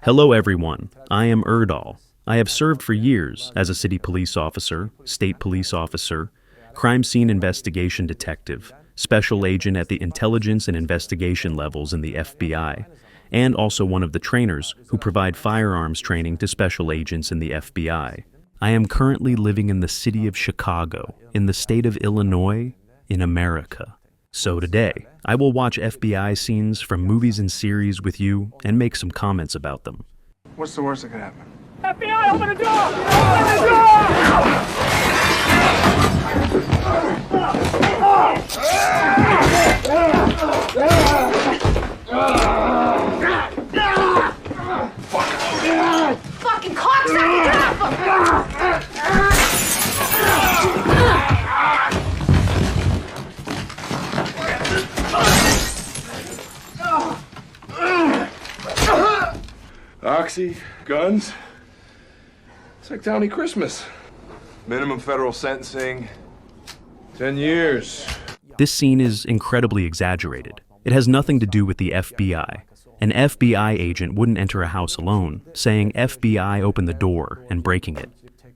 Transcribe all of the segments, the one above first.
Hello everyone, I am Erdal. I have served for years as a city police officer, state police officer, crime scene investigation detective, special agent at the intelligence and investigation levels in the FBI, and also one of the trainers who provide firearms training to special agents in the FBI. I am currently living in the city of Chicago, in the state of Illinois, in America. So today, I will watch FBI scenes from movies and series with you and make some comments about them. What's the worst that could happen? FBI, open the door! Open the door! Fucking cocksucker! Oxy, guns. It's like Downey Christmas. Minimum federal sentencing, 10 years. This scene is incredibly exaggerated. It has nothing to do with the FBI. An FBI agent wouldn't enter a house alone, saying FBI open the door and breaking it.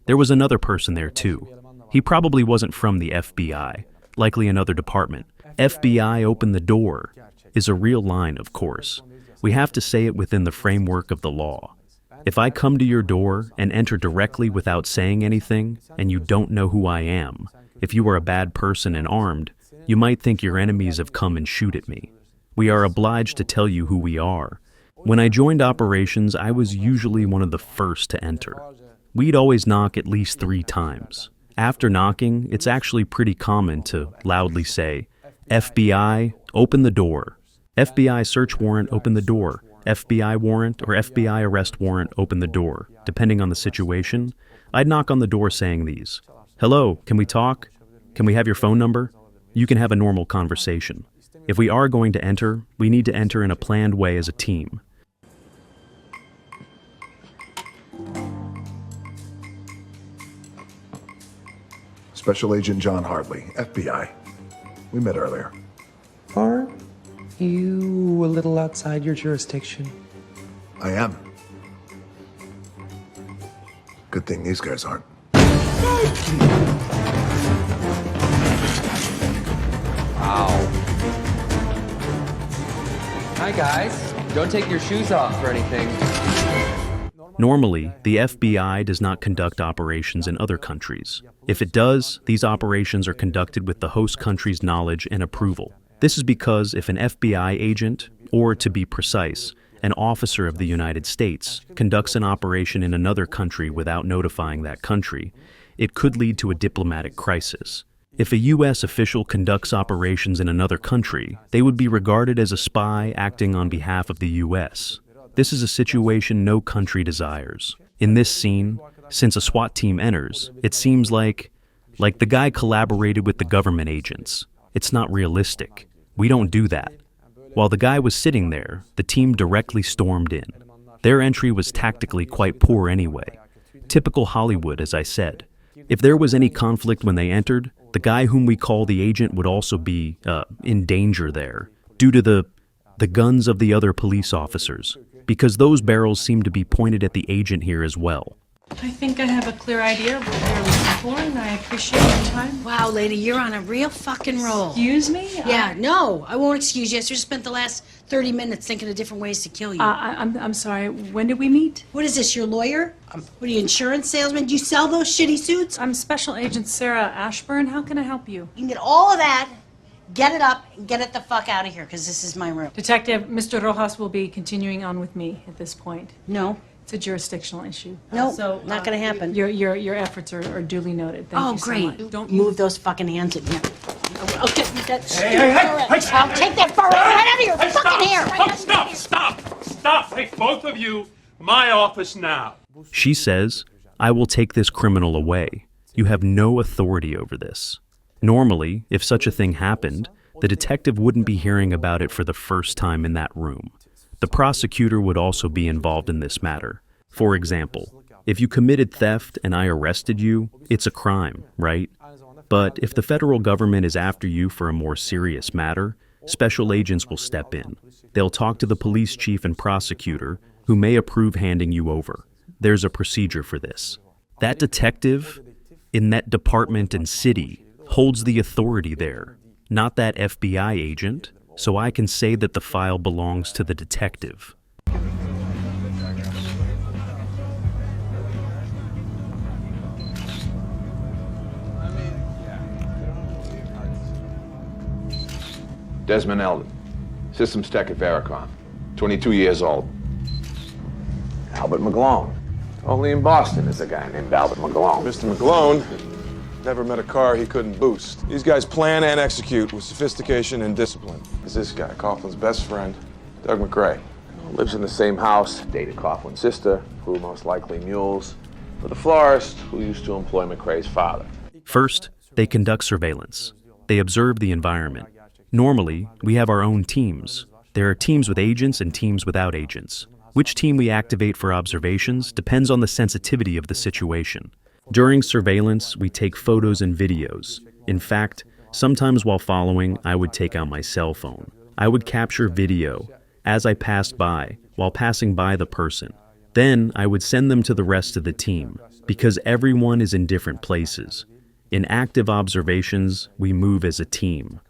There was another person there too. He probably wasn't from the FBI, likely another department. FBI open the door is a real line, of course. We have to say it within the framework of the law. If I come to your door and enter directly without saying anything, and you don't know who I am, if you are a bad person and armed, you might think your enemies have come and shoot at me. We are obliged to tell you who we are. When I joined operations, I was usually one of the first to enter. We'd always knock at least 3 times. After knocking, it's actually pretty common to loudly say, FBI, open the door. FBI search warrant, open the door. FBI warrant or FBI arrest warrant, open the door. Depending on the situation, I'd knock on the door saying these. Hello, can we talk? Can we have your phone number? You can have a normal conversation. If we are going to enter, we need to enter in a planned way as a team. Special Agent John Hartley, FBI. We met earlier. Are you a little outside your jurisdiction? I am. Good thing these guys aren't. Wow. Hi, guys. Don't take your shoes off or anything. Normally, the FBI does not conduct operations in other countries. If it does, these operations are conducted with the host country's knowledge and approval. This is because if an FBI agent, or to be precise, an officer of the United States, conducts an operation in another country without notifying that country, it could lead to a diplomatic crisis. If a U.S. official conducts operations in another country, they would be regarded as a spy acting on behalf of the U.S. This is a situation no country desires. In this scene, since a SWAT team enters, it seems like the guy collaborated with the government agents. It's not realistic. We don't do that. While the guy was sitting there, the team directly stormed in. Their entry was tactically quite poor anyway. Typical Hollywood, as I said. If there was any conflict when they entered, the guy whom we call the agent would also be in danger there, due to the guns of the other police officers, because those barrels seem to be pointed at the agent here as well. I think I have a clear idea of what they're looking for, and I appreciate your time. Wow, lady, you're on a real fucking roll. Excuse me? Yeah, no, I won't excuse you. I just spent the last 30 minutes thinking of different ways to kill you. I'm sorry. When did we meet? What is this, your lawyer? What are you, insurance salesman? Do you sell those shitty suits? I'm Special Agent Sarah Ashburn. How can I help you? You can get all of that, get it up, and get it the fuck out of here, because this is my room. Detective, Mr. Rojas will be continuing on with me at this point. No. It's a jurisdictional issue. No, So, not gonna happen. Your efforts are duly noted. Thank you so great. much. Don't Move those fucking hands in here. I'll get that hey, I'll take that fur right out of your fucking hair. Stop! Hey, both of you, my office now. She says, I will take this criminal away. You have no authority over this. Normally, if such a thing happened, the detective wouldn't be hearing about it for the first time in that room. The prosecutor would also be involved in this matter. For example, if you committed theft and I arrested you, it's a crime, right? But if the federal government is after you for a more serious matter, special agents will step in. They'll talk to the police chief and prosecutor, who may approve handing you over. There's a procedure for this. That detective in that department and city holds the authority there, not that FBI agent, so I can say that the file belongs to the detective. Desmond Eldon, systems tech at Vericon, 22 years old. Albert McGlone. Only in Boston is a guy named Albert McGlone. Mr. McGlone never met a car he couldn't boost. These guys plan and execute with sophistication and discipline. There's this guy, Coughlin's best friend, Doug McRae. Lives in the same house, dated Coughlin's sister, grew most likely mules, with a florist who used to employ McRae's father. First, they conduct surveillance. They observe the environment. Normally, we have our own teams. There are teams with agents and teams without agents. Which team we activate for observations depends on the sensitivity of the situation. During surveillance, we take photos and videos. In fact, sometimes while following, I would take out my cell phone. I would capture video as I passed by, while passing by the person. Then I would send them to the rest of the team, because everyone is in different places. In active observations, we move as a team.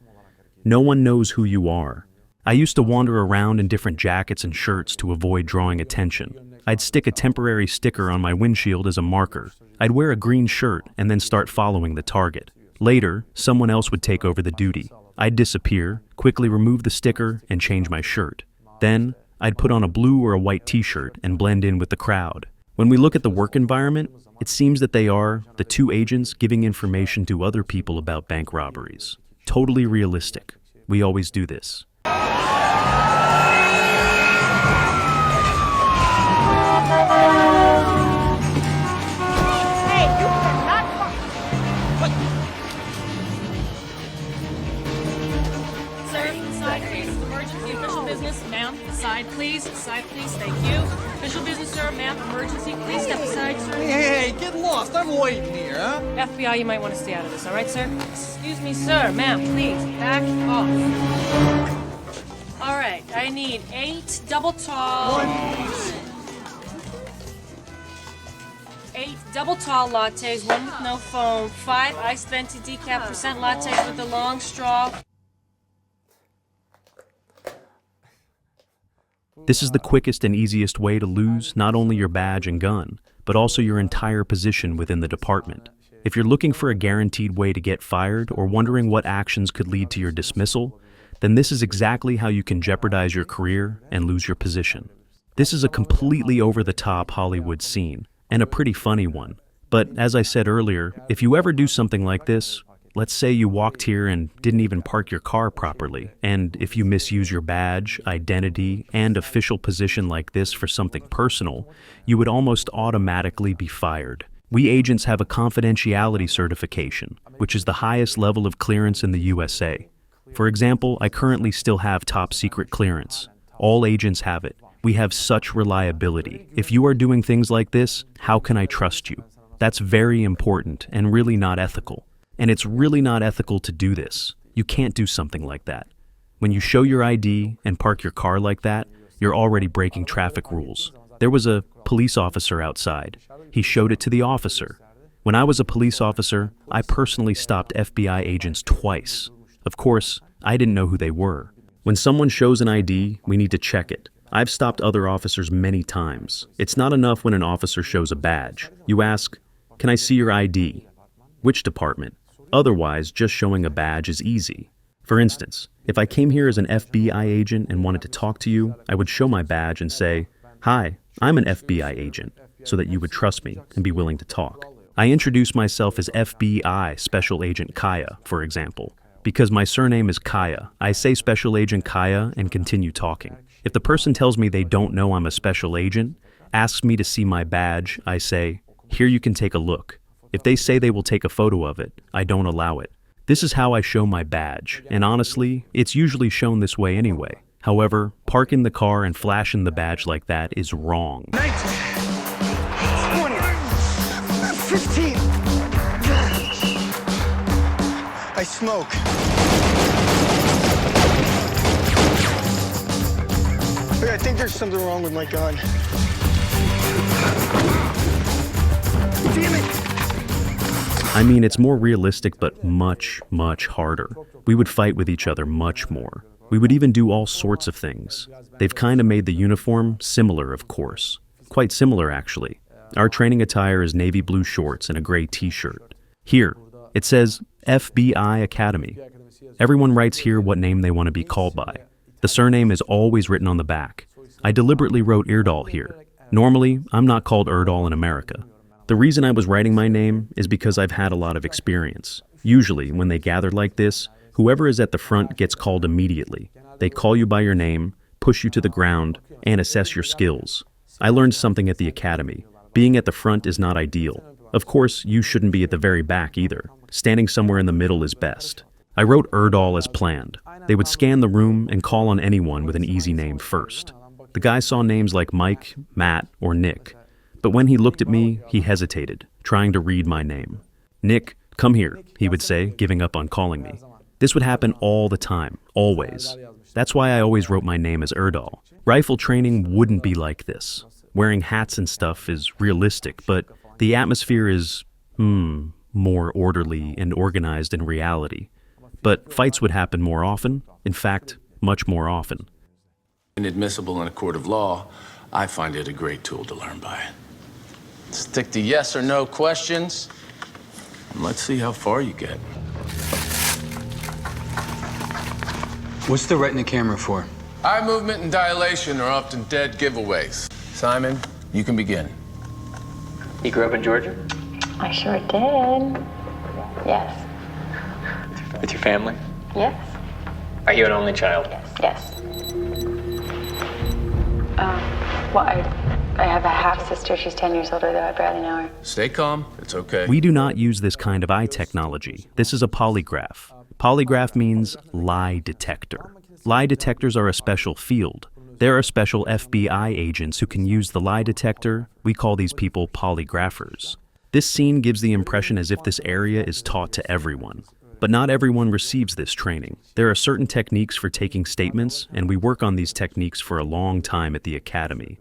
No one knows who you are. I used to wander around in different jackets and shirts to avoid drawing attention. I'd stick a temporary sticker on my windshield as a marker. I'd wear a green shirt and then start following the target. Later, someone else would take over the duty. I'd disappear, quickly remove the sticker, and change my shirt. Then, I'd put on a blue or a white t-shirt and blend in with the crowd. When we look at the work environment, it seems that they are the two agents giving information to other people about bank robberies. Totally realistic. We always do this. Side, please. Side, please. Thank you. Official business, sir. Ma'am, emergency. Please step aside, sir. Hey, get lost. I'm waiting here, huh? FBI, you might want to stay out of this, all right, sir? Excuse me, sir. Ma'am, please. Back off. All right. I need 8 double tall. 8 double tall lattes, 1 with no foam, 5 iced venti decaf percent lattes with a long straw. This is the quickest and easiest way to lose not only your badge and gun, but also your entire position within the department. If you're looking for a guaranteed way to get fired or wondering what actions could lead to your dismissal, then this is exactly how you can jeopardize your career and lose your position. This is a completely over-the-top Hollywood scene, and a pretty funny one. But as I said earlier, if you ever do something like this, let's say you walked here and didn't even park your car properly, and if you misuse your badge, identity, and official position like this for something personal, you would almost automatically be fired. We agents have a confidentiality certification, which is the highest level of clearance in the USA. For example, I currently still have top secret clearance. All agents have it. We have such reliability. If you are doing things like this, how can I trust you? That's very important and really not ethical. And it's really not ethical to do this. You can't do something like that. When you show your ID and park your car like that, you're already breaking traffic rules. There was a police officer outside. He showed it to the officer. When I was a police officer, I personally stopped FBI agents twice. Of course, I didn't know who they were. When someone shows an ID, we need to check it. I've stopped other officers many times. It's not enough when an officer shows a badge. You ask, "Can I see your ID?" Which department? Otherwise, just showing a badge is easy. For instance, if I came here as an FBI agent and wanted to talk to you, I would show my badge and say, "Hi, I'm an FBI agent," so that you would trust me and be willing to talk. I introduce myself as FBI Special Agent Kaya, for example. Because my surname is Kaya, I say Special Agent Kaya and continue talking. If the person tells me they don't know I'm a special agent, asks me to see my badge, I say, "Here you can take a look." If they say they will take a photo of it, I don't allow it. This is how I show my badge, and honestly, it's usually shown this way anyway. However, parking the car and flashing the badge like that is wrong. 19, 20, 15. I smoke. Hey, I think there's something wrong with my gun. Damn it! I mean, it's more realistic, but much, much harder. We would fight with each other much more. We would even do all sorts of things. They've kind of made the uniform similar, of course. Quite similar, actually. Our training attire is navy blue shorts and a gray t-shirt. Here, it says FBI Academy. Everyone writes here what name they want to be called by. The surname is always written on the back. I deliberately wrote Erdal here. Normally, I'm not called Erdal in America. The reason I was writing my name is because I've had a lot of experience. Usually, when they gather like this, whoever is at the front gets called immediately. They call you by your name, push you to the ground, and assess your skills. I learned something at the academy. Being at the front is not ideal. Of course, you shouldn't be at the very back either. Standing somewhere in the middle is best. I wrote Erdal as planned. They would scan the room and call on anyone with an easy name first. The guy saw names like Mike, Matt, or Nick. But when he looked at me, he hesitated, trying to read my name. "Nick, come here," he would say, giving up on calling me. This would happen all the time, always. That's why I always wrote my name as Erdal. Rifle training wouldn't be like this. Wearing hats and stuff is realistic, but the atmosphere is, more orderly and organized in reality. But fights would happen more often, in fact, much more often. Inadmissible in a court of law, I find it a great tool to learn by. Stick to yes or no questions, and let's see how far you get. What's the retina camera for? Eye movement and dilation are often dead giveaways. Simon, you can begin. You grew up in Georgia? I sure did. Yes. With your family? Yes. Are you an only child? Yes. Well, I have a half-sister. She's 10 years older, though. I barely know her. Stay calm. It's okay. We do not use this kind of eye technology. This is a polygraph. Polygraph means lie detector. Lie detectors are a special field. There are special FBI agents who can use the lie detector. We call these people polygraphers. This scene gives the impression as if this area is taught to everyone. But not everyone receives this training. There are certain techniques for taking statements, and we work on these techniques for a long time at the academy.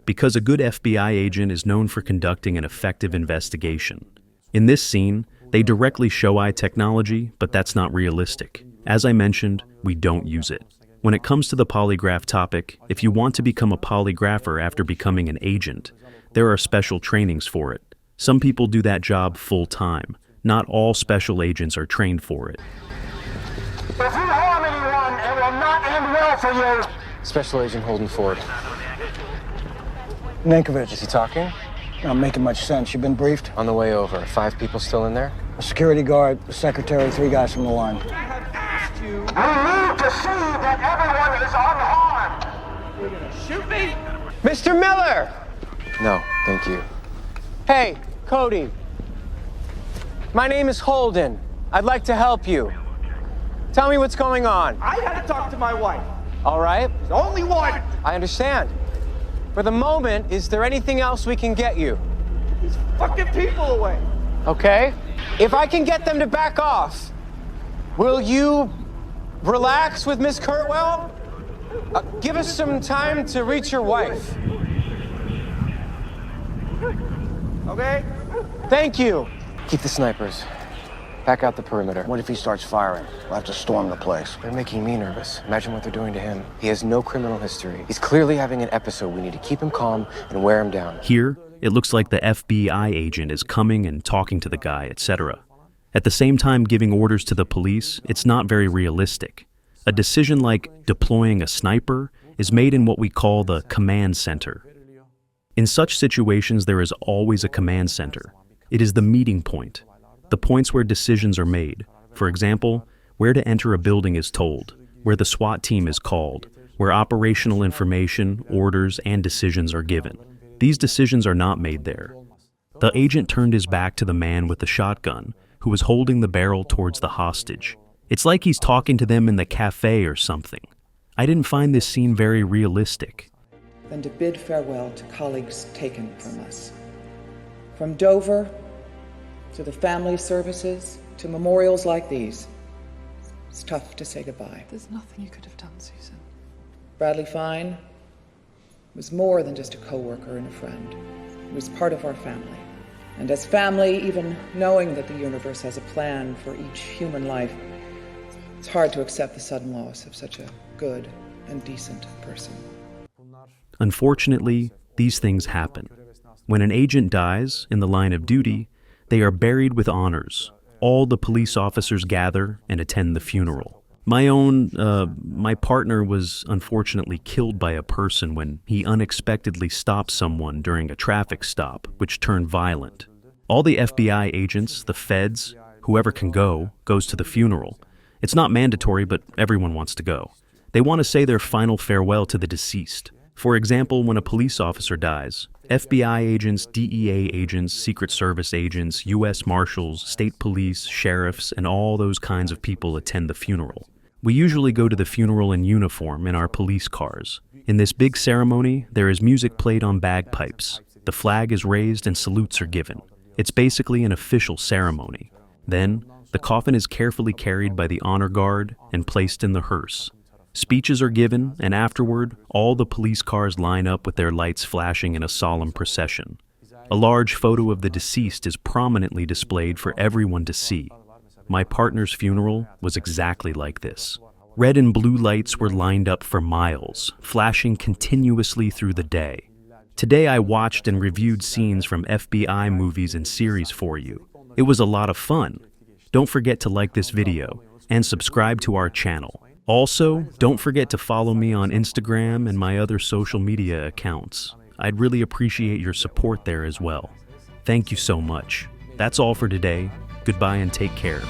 Because a good FBI agent is known for conducting an effective investigation. In this scene, they directly show eye technology, but that's not realistic. As I mentioned, we don't use it. When it comes to the polygraph topic, if you want to become a polygrapher after becoming an agent, there are special trainings for it. Some people do that job full-time. Not all special agents are trained for it. If you harm anyone, it will not end well for you. Special Agent Holden Ford. Nankovich. Is he talking? Not making much sense. You been briefed? On the way over. 5 people still in there? A security guard, the secretary, 3 guys from the line. We need to see that everyone is unharmed. You're gonna shoot me? Mr. Miller! No, thank you. Hey, Cody. My name is Holden. I'd like to help you. Tell me what's going on. I gotta talk to my wife. All right. There's only one. I understand. For the moment, is there anything else we can get you? These fucking people away. Okay. If I can get them to back off, will you relax with Miss Kurtwell? Give us some time to reach your wife. Okay? Thank you. Keep the snipers. Back out the perimeter. What if he starts firing? We'll have to storm the place. They're making me nervous. Imagine what they're doing to him. He has no criminal history. He's clearly having an episode. We need to keep him calm and wear him down. Here, it looks like the FBI agent is coming and talking to the guy, etc. At the same time giving orders to the police, it's not very realistic. A decision like deploying a sniper is made in what we call the command center. In such situations, there is always a command center. It is the meeting point, the points where decisions are made. For example, where to enter a building is told, where the SWAT team is called, where operational information, orders, and decisions are given. These decisions are not made there. The agent turned his back to the man with the shotgun, who was holding the barrel towards the hostage. It's like he's talking to them in the cafe or something. I didn't find this scene very realistic. Than to bid farewell to colleagues taken from us. From Dover, to the family services, to memorials like these, it's tough to say goodbye. There's nothing you could have done, Susan. Bradley Fine, was more than just a coworker and a friend. He was part of our family. And as family, even knowing that the universe has a plan for each human life, it's hard to accept the sudden loss of such a good and decent person. Unfortunately, these things happen. When an agent dies in the line of duty, they are buried with honors. All the police officers gather and attend the funeral. My partner was unfortunately killed by a person when he unexpectedly stopped someone during a traffic stop, which turned violent. All the FBI agents, the feds, whoever can go, goes to the funeral. It's not mandatory, but everyone wants to go. They want to say their final farewell to the deceased. For example, when a police officer dies, FBI agents, DEA agents, Secret Service agents, U.S. Marshals, state police, sheriffs, and all those kinds of people attend the funeral. We usually go to the funeral in uniform in our police cars. In this big ceremony, there is music played on bagpipes. The flag is raised and salutes are given. It's basically an official ceremony. Then, the coffin is carefully carried by the honor guard and placed in the hearse. Speeches are given, and afterward, all the police cars line up with their lights flashing in a solemn procession. A large photo of the deceased is prominently displayed for everyone to see. My partner's funeral was exactly like this. Red and blue lights were lined up for miles, flashing continuously through the day. Today I watched and reviewed scenes from FBI movies and series for you. It was a lot of fun. Don't forget to like this video and subscribe to our channel. Also, don't forget to follow me on Instagram and my other social media accounts. I'd really appreciate your support there as well. Thank you so much. That's all for today. Goodbye and take care.